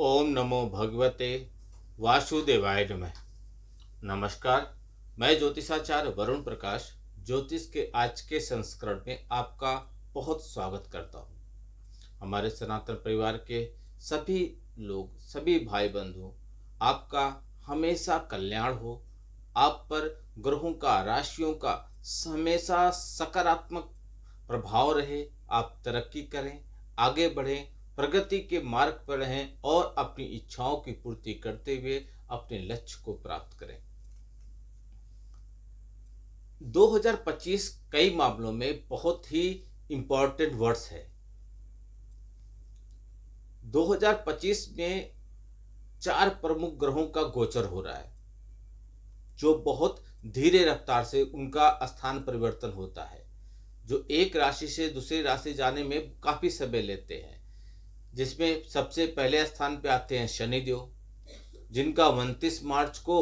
ओम नमो भगवते वासुदेवाय नमः। नमस्कार, मैं ज्योतिषाचार्य वरुण प्रकाश ज्योतिष के आज के संस्करण में आपका बहुत स्वागत करता हूँ। हमारे सनातन परिवार के सभी लोग, सभी भाई बंधु, आपका हमेशा कल्याण हो। आप पर ग्रहों का, राशियों का हमेशा सकारात्मक प्रभाव रहे। आप तरक्की करें, आगे बढ़ें, प्रगति के मार्ग पर रहें और अपनी इच्छाओं की पूर्ति करते हुए अपने लक्ष्य को प्राप्त करें। 2025 कई मामलों में बहुत ही इम्पोर्टेंट वर्ष है। 2025 में 4 प्रमुख ग्रहों का गोचर हो रहा है, जो बहुत धीरे रफ्तार से उनका स्थान परिवर्तन होता है, जो एक राशि से दूसरी राशि जाने में काफी समय लेते हैं। जिसमें सबसे पहले स्थान पे आते हैं शनिदेव, जिनका 29 मार्च को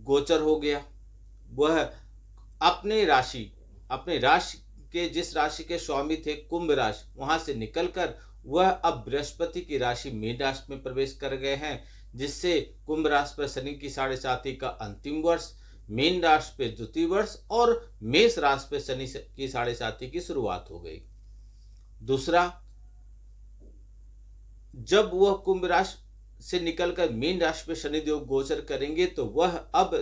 गोचर हो गया। वह अपने राशि के, जिस राशि के स्वामी थे कुंभ राशि, वहां से निकलकर वह अब बृहस्पति की राशि मीन राशि में प्रवेश कर गए हैं, जिससे कुंभ राशि पर शनि की 7.5 का अंतिम वर्ष, मीन राशि पे द्वितीय वर्ष और मेष राशि पे शनि की 7.5 की शुरुआत हो गई। दूसरा, जब वह कुंभ राशि से निकलकर मीन राशि में शनिदेव गोचर करेंगे तो वह अब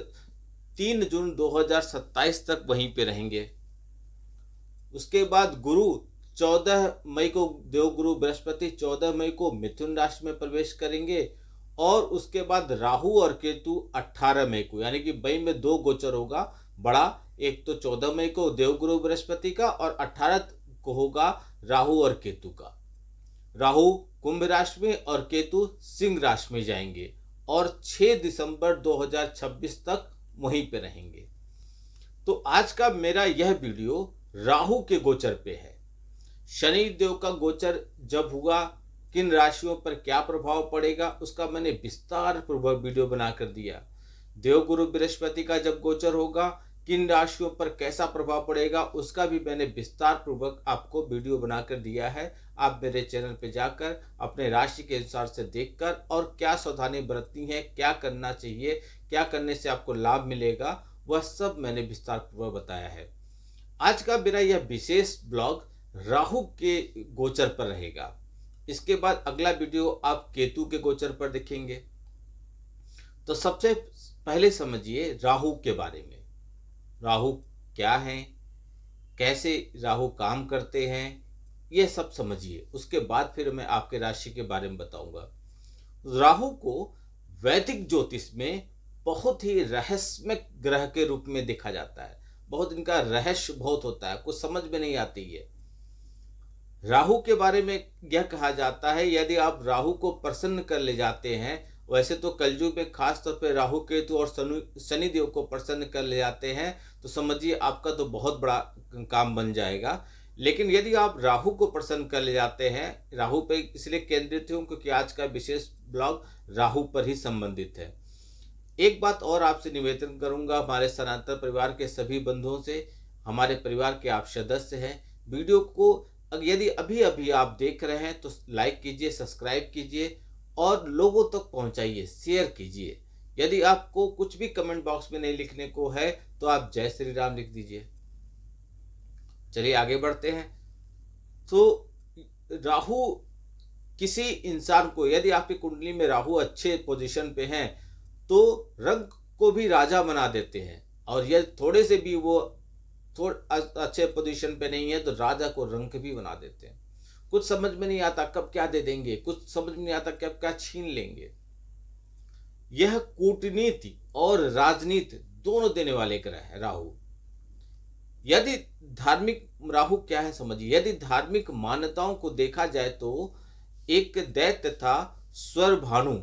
3 जून 2027 तक वहीं पे रहेंगे। उसके बाद गुरु 14 मई को, देवगुरु बृहस्पति 14 मई को मिथुन राशि में प्रवेश करेंगे और उसके बाद राहु और केतु 18 मई को, यानी कि मई में 2 गोचर होगा बड़ा। एक तो 14 मई को देवगुरु बृहस्पति का और 18 को होगा राहु और केतु का। राहु कुंभ राशि में और केतु सिंह राशि में जाएंगे और 6 दिसंबर 2026 तक वहीं पे रहेंगे। तो आज का मेरा यह वीडियो राहु के गोचर पे है। शनि देव का गोचर जब हुआ, किन राशियों पर क्या प्रभाव पड़ेगा, उसका मैंने विस्तार पूर्वक वीडियो बनाकर दिया। देवगुरु बृहस्पति का जब गोचर होगा, किन राशियों पर कैसा प्रभाव पड़ेगा, उसका भी मैंने विस्तार पूर्वक आपको वीडियो बनाकर दिया है। आप मेरे चैनल पे जाकर अपने राशि के अनुसार से देखकर और क्या सावधानी बरतनी है, क्या करना चाहिए, क्या करने से आपको लाभ मिलेगा, वह सब मैंने विस्तार पूर्वक बताया है। आज का मेरा यह विशेष ब्लॉग राहु के गोचर पर रहेगा। इसके बाद अगला वीडियो आप केतु के गोचर पर देखेंगे। तो सबसे पहले समझिए राहु के बारे में। राहु क्या है, कैसे राहु काम करते हैं, यह सब समझिए। उसके बाद फिर मैं आपके राशि के बारे में बताऊंगा। राहु को वैदिक ज्योतिष में बहुत ही रहस्यमय ग्रह के रूप में देखा जाता है। बहुत इनका रहस्य बहुत होता है, कुछ समझ में नहीं आती है। राहु के बारे में यह कहा जाता है, यदि आप राहु को प्रसन्न कर ले जाते हैं, वैसे तो कलयुग में खास तौर पे राहु केतु और शनिदेव को प्रसन्न कर ले जाते हैं तो समझिए आपका तो बहुत बड़ा काम बन जाएगा। लेकिन यदि आप राहु को प्रसन्न कर ले जाते हैं, राहु पे इसलिए केंद्रित हूँ क्योंकि आज का विशेष ब्लॉग राहु पर ही संबंधित है। एक बात और आपसे निवेदन करूंगा, हमारे सनातन परिवार के सभी बंधुओं से, हमारे परिवार के आप सदस्य हैं, वीडियो को यदि अभी अभी आप देख रहे हैं तो लाइक कीजिए, सब्सक्राइब कीजिए और लोगों तक पहुंचाइए, शेयर कीजिए। यदि आपको कुछ भी कमेंट बॉक्स में नहीं लिखने को है तो आप जय श्री राम लिख दीजिए। चलिए आगे बढ़ते हैं। तो राहु किसी इंसान को, यदि आपकी कुंडली में राहु अच्छे पोजीशन पे हैं तो रंग को भी राजा बना देते हैं, और यदि थोड़े से भी वो अच्छे पोजीशन पे नहीं है तो राजा को रंक भी बना देते हैं। कुछ समझ में नहीं आता कब क्या दे देंगे, कुछ समझ में नहीं आता कब क्या छीन लेंगे। यह कूटनीति और राजनीति दोनों देने वाले ग्रह है राहु। यदि धार्मिक, राहु क्या है समझिए, यदि धार्मिक मान्यताओं को देखा जाए तो एक दैत्य था स्वरभानु।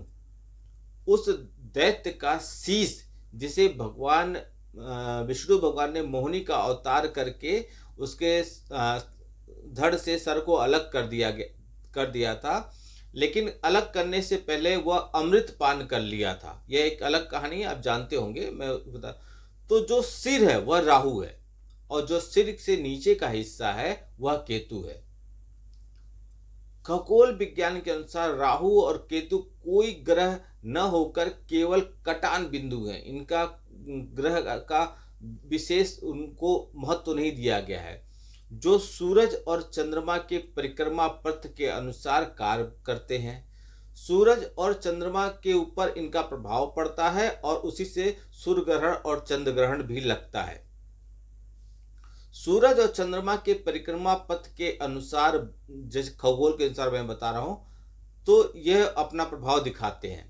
उस दैत्य का शीश, जिसे भगवान विष्णु भगवान ने मोहिनी का अवतार करके उसके धड़ से सर को अलग कर दिया था, लेकिन अलग करने से पहले वह अमृत पान कर लिया था। यह एक अलग कहानी है, आप जानते होंगे, मैं बता। तो जो सिर है वह राहु है और जो सिर से नीचे का हिस्सा है वह केतु है। खगोल विज्ञान के अनुसार राहु और केतु कोई ग्रह न होकर केवल कटान बिंदु हैं। इनका ग्रह का विशेष उनको महत्व नहीं दिया गया है, जो सूरज और चंद्रमा के परिक्रमा पथ के अनुसार कार्य करते हैं। सूरज और चंद्रमा के ऊपर इनका प्रभाव पड़ता है और उसी से सूर्य ग्रहण और चंद्र ग्रहण भी लगता है। सूरज और चंद्रमा के परिक्रमा पथ के अनुसार, जैसे खगोल के अनुसार मैं बता रहा हूं, तो यह अपना प्रभाव दिखाते हैं।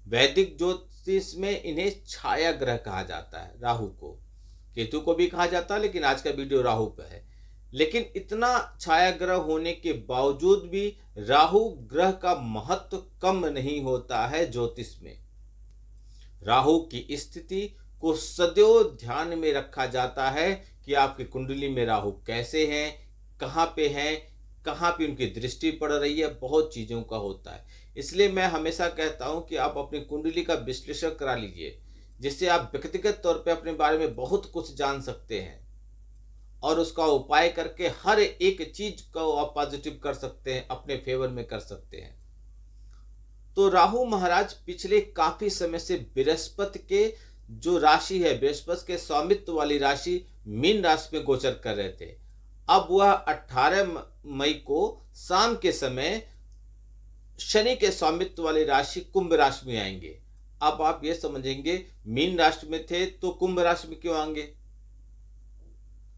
वैदिक ज्योतिष में इन्हें छाया ग्रह कहा जाता है। राहु को, केतु को भी कहा जाता है, लेकिन आज का वीडियो राहु पे है। लेकिन इतना छाया ग्रह होने के बावजूद भी राहु ग्रह का महत्व कम नहीं होता है ज्योतिष में। राहु की स्थिति को सदैव ध्यान में रखा जाता है कि आपकी कुंडली में राहु कैसे हैं, कहाँ पे उनकी दृष्टि पड़ रही है, बहुत चीज़ों का होता है। इसलिए मैं हमेशा कहता हूँ कि आप अपनी कुंडली का विश्लेषण करा लीजिए, जिससे आप व्यक्तिगत तौर पे अपने बारे में बहुत कुछ जान सकते हैं और उसका उपाय करके हर एक चीज को आप पॉजिटिव कर सकते हैं, अपने फेवर में कर सकते हैं। तो राहु महाराज पिछले काफी समय से बृहस्पति के जो राशि है, बृहस्पति के स्वामित्व वाली राशि मीन राशि में गोचर कर रहे थे। अब वह 18 मई को शाम के समय शनि के स्वामित्व वाली राशि कुंभ राशि में आएंगे। अब आप ये समझेंगे, मीन राशि में थे तो कुंभ राशि में क्यों आएंगे?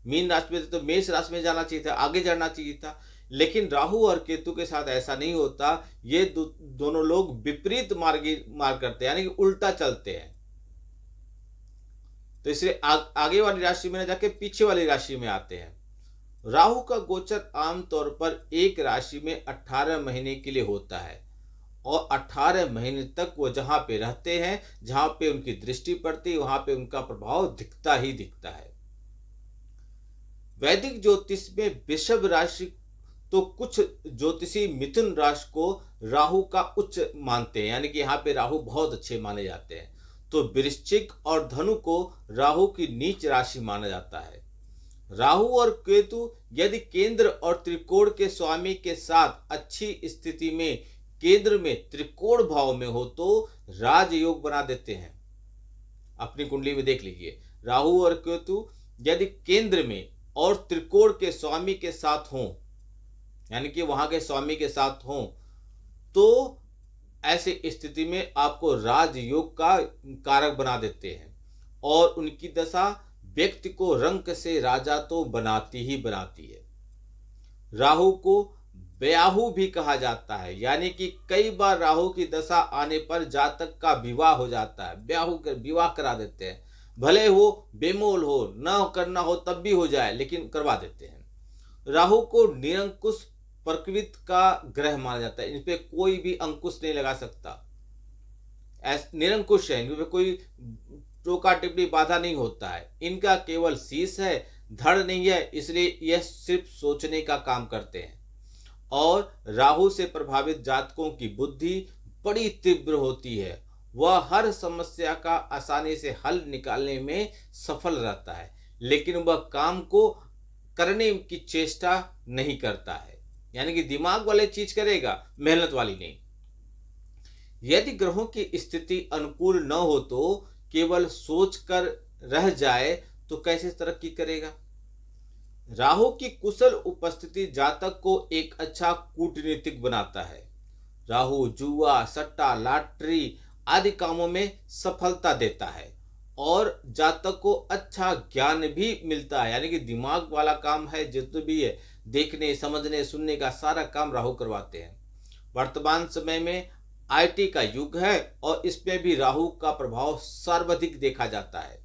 मीन राशि में थे तो मेष राशि में जाना चाहिए था, आगे जाना चाहिए था। लेकिन राहु और केतु के साथ ऐसा नहीं होता। ये दोनों लोग विपरीत मार्ग करते हैं, यानी कि उल्टा चलते हैं। तो इसलिए आगे वाली राशि में न जाके पीछे वाली राशि में आते हैं। राहु का गोचर आमतौर पर एक राशि में 18 महीने के लिए होता है और 18 महीने तक वो जहां पे रहते हैं, जहां पे उनकी दृष्टि पड़ती है, वहां पे उनका प्रभाव दिखता ही दिखता है। वैदिक ज्योतिष में वृषभ राशि, तो कुछ ज्योतिषी मिथुन राशि को राहु का उच्च मानते हैं, यानी कि यहाँ पे राहु बहुत अच्छे माने जाते हैं। तो वृश्चिक और धनु को राहु की नीच राशि माना जाता है। राहु और केतु यदि केंद्र और त्रिकोण के स्वामी के साथ अच्छी स्थिति में केंद्र में त्रिकोण भाव में हो तो राजयोग बना देते हैं। अपनी कुंडली में देख लीजिए, राहु और केतु यदि केंद्र में और त्रिकोण के स्वामी के साथ हों, यानी कि वहां के स्वामी के साथ हों, तो ऐसी स्थिति में आपको राजयोग का कारक बना देते हैं और उनकी दशा व्यक्ति को रंक से राजा तो बनाती ही बनाती है। राहु को ब्याहु भी कहा जाता है, यानी कि कई बार राहु की दशा आने पर जातक का विवाह हो जाता है, ब्याहु कर विवाह करा देते हैं। भले वो बेमोल हो, न करना हो तब भी हो जाए, लेकिन करवा देते हैं। राहु को निरंकुश प्रकृति का ग्रह माना जाता है। इन पे कोई भी अंकुश नहीं लगा सकता, निरंकुश है, इन पे कोई टोका टिप्पणी बाधा नहीं होता है। इनका केवल शीश है, धड़ नहीं है, इसलिए यह सिर्फ सोचने का काम करते हैं। और राहु से प्रभावित जातकों की बुद्धि बड़ी तीव्र होती है, वह हर समस्या का आसानी से हल निकालने में सफल रहता है, लेकिन वह काम को करने की चेष्टा नहीं करता है, यानी कि दिमाग वाले चीज करेगा, मेहनत वाली नहीं। यदि ग्रहों की स्थिति अनुकूल न हो तो केवल सोचकर रह जाए तो कैसे तरक्की करेगा? राहु की कुशल उपस्थिति जातक को एक अच्छा कूटनीतिक बनाता है। राहु जुआ, सट्टा, लॉटरी आदि कामों में सफलता देता है और जातक को अच्छा ज्ञान भी मिलता है, यानी कि दिमाग वाला काम है, जितना भी है देखने, समझने, सुनने का सारा काम राहु करवाते हैं। वर्तमान समय में आईटी का युग है और इसमें भी राहु का प्रभाव सर्वाधिक देखा जाता है।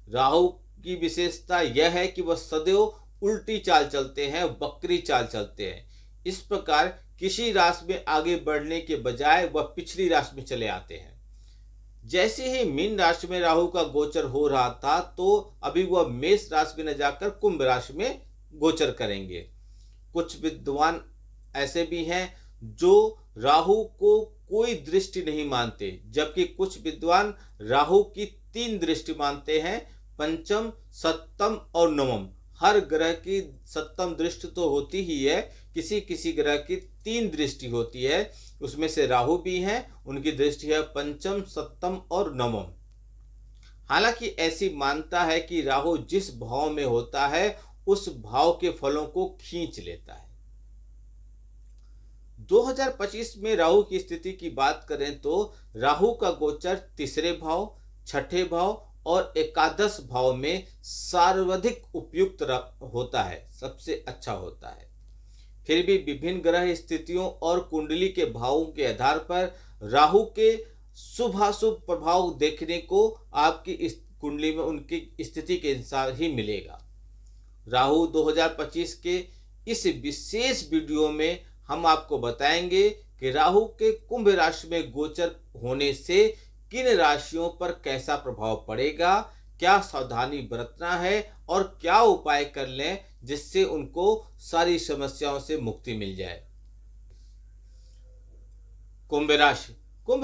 राहु की विशेषता यह है कि वह सदैव उल्टी चाल चलते हैं, वक्री चाल चलते हैं। इस प्रकार किसी राशि में आगे बढ़ने के बजाय वह पिछली राशि में चले आते हैं। जैसे ही मीन राशि में राहु का गोचर हो रहा था तो अभी वह मेष राशि में न जाकर कुंभ राशि में गोचर करेंगे। कुछ विद्वान ऐसे भी हैं जो राहु को कोई दृष्टि नहीं मानते, जबकि कुछ विद्वान राहु की 3 दृष्टि मानते हैं, पंचम, सप्तम और नवम। हर ग्रह की सप्तम दृष्टि तो होती ही है, किसी किसी ग्रह की 3 दृष्टि होती है। उसमें से राहु भी हैं, उनकी दृष्टि है पंचम, सप्तम और नवम। हालांकि ऐसी मान्यता है कि राहु जिस भाव में होता है उस भाव के फलों को खींच लेता है। 2025 में राहु की स्थिति की बात करें तो राहु का गोचर तीसरे भाव, छठे भाव और एकादश भाव में सर्वाधिक उपयुक्त होता है, सबसे अच्छा होता है। फिर भी विभिन्न ग्रह स्थितियों और कुंडली के भावों के आधार पर राहु के शुभाशुभ प्रभाव देखने को आपकी इस कुंडली में उनकी स्थिति के अनुसार ही मिलेगा। राहु 2025 के इस विशेष वीडियो में हम आपको बताएंगे कि राहु के कुंभ राशि में गोचर होने से किन राशियों पर कैसा प्रभाव पड़ेगा, क्या सावधानी बरतना है और क्या उपाय कर लें जिससे उनको सारी समस्याओं से मुक्ति मिल जाए। कुंभ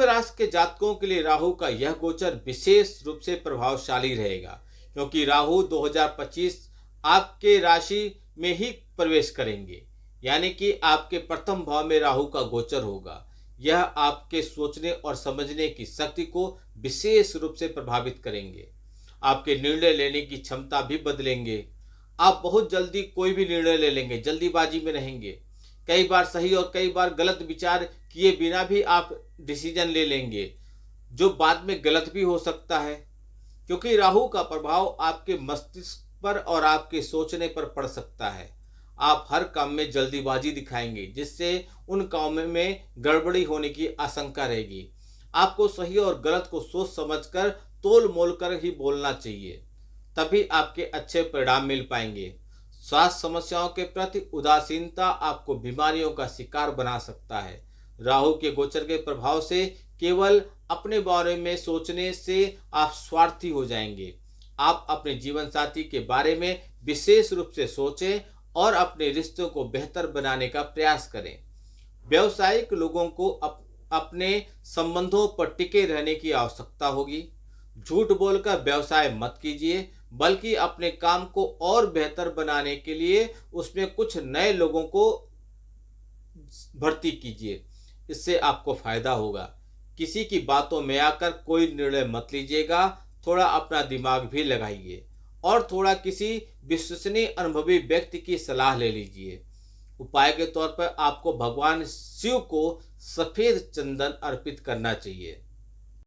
राशि के जातकों के लिए राहु का यह गोचर विशेष रूप से प्रभावशाली रहेगा, क्योंकि राहु 2025 आपके राशि में ही प्रवेश करेंगे, यानी कि आपके प्रथम भाव में राहु का गोचर होगा। यह आपके सोचने और समझने की शक्ति को विशेष रूप से प्रभावित करेंगे। आपके निर्णय लेने की क्षमता भी बदलेंगे। आप बहुत जल्दी कोई भी निर्णय ले लेंगे, जल्दीबाजी में रहेंगे। कई बार सही और कई बार गलत विचार किए बिना भी आप डिसीजन ले लेंगे, जो बाद में गलत भी हो सकता है, क्योंकि राहु का प्रभाव आपके मस्तिष्क पर और आपके सोचने पर पड़ सकता है। आप हर काम में जल्दीबाजी दिखाएंगे, जिससे उन कामों में गड़बड़ी होने की आशंका रहेगी। आपको सही और गलत को सोच समझकर तोल मोल कर ही बोलना चाहिए, तभी आपके अच्छे परिणाम मिल पाएंगे। स्वास्थ्य समस्याओं के प्रति उदासीनता आपको बीमारियों का शिकार बना सकता है। राहु के गोचर के प्रभाव से केवल अपने बारे में सोचने से आप स्वार्थी हो जाएंगे। आप अपने जीवन साथी के बारे में विशेष रूप से सोचें और अपने रिश्तों को बेहतर बनाने का प्रयास करें। व्यावसायिक लोगों को अपने संबंधों पर टिके रहने की आवश्यकता होगी। झूठ बोलकर व्यवसाय मत कीजिए, बल्कि अपने काम को और बेहतर बनाने के लिए उसमें कुछ नए लोगों को भर्ती कीजिए। इससे आपको फायदा होगा। किसी की बातों में आकर कोई निर्णय मत लीजिएगा। थोड़ा अपना दिमाग भी लगाइए और थोड़ा किसी विश्वसनीय अनुभवी व्यक्ति की सलाह ले लीजिए। उपाय के तौर पर आपको भगवान शिव को सफेद चंदन अर्पित करना चाहिए।